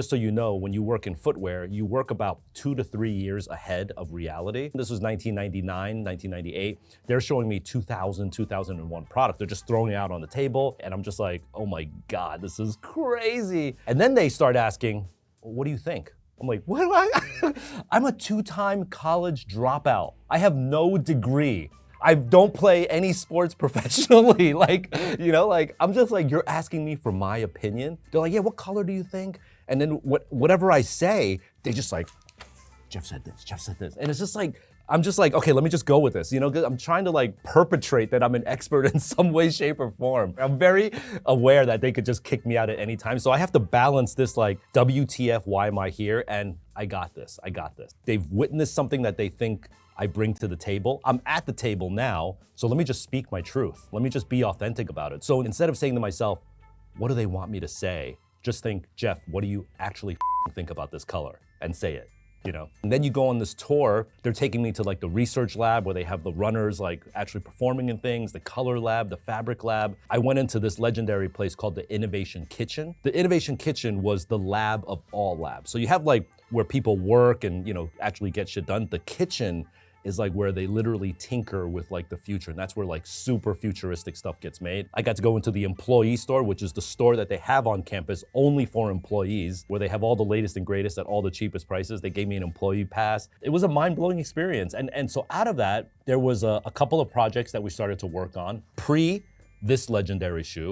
Just so you know, when you work in footwear, you work about 2 to 3 years ahead of reality. This was 1999, 1998. They're showing me 2000, 2001 product. They're just throwing it out on the table. And I'm just like, oh my God, this is crazy. And then they start asking, what do you think? I'm like, what do I? I'm a 2-time college dropout. I have no degree. I don't play any sports professionally. I'm just like, you're asking me for my opinion? They're like, yeah, what color do you think? And then whatever I say, they just like, Jeff said this, Jeff said this. And it's just like, I'm just like, okay, let me just go with this. 'Cause I'm trying to like perpetrate that I'm an expert in some way, shape, or form. I'm very aware that they could just kick me out at any time. So I have to balance this like, WTF, why am I here? And I got this, I got this. They've witnessed something that they think I bring to the table. I'm at the table now, so let me just speak my truth. Let me just be authentic about it. So instead of saying to myself, what do they want me to say? Just think, Jeff, what do you actually think about this color? And say it. And then you go on this tour, they're taking me to like the research lab where they have the runners like actually performing in things, the color lab, the fabric lab. I went into this legendary place called the Innovation Kitchen. The Innovation Kitchen was the lab of all labs. So you have like where people work and actually get shit done. The kitchen is like where they literally tinker with like the future. And that's where like super futuristic stuff gets made. I got to go into the employee store, which is the store that they have on campus only for employees, where they have all the latest and greatest at all the cheapest prices. They gave me an employee pass. It was a mind-blowing experience. And so out of that, there was a couple of projects that we started to work on pre this legendary shoe.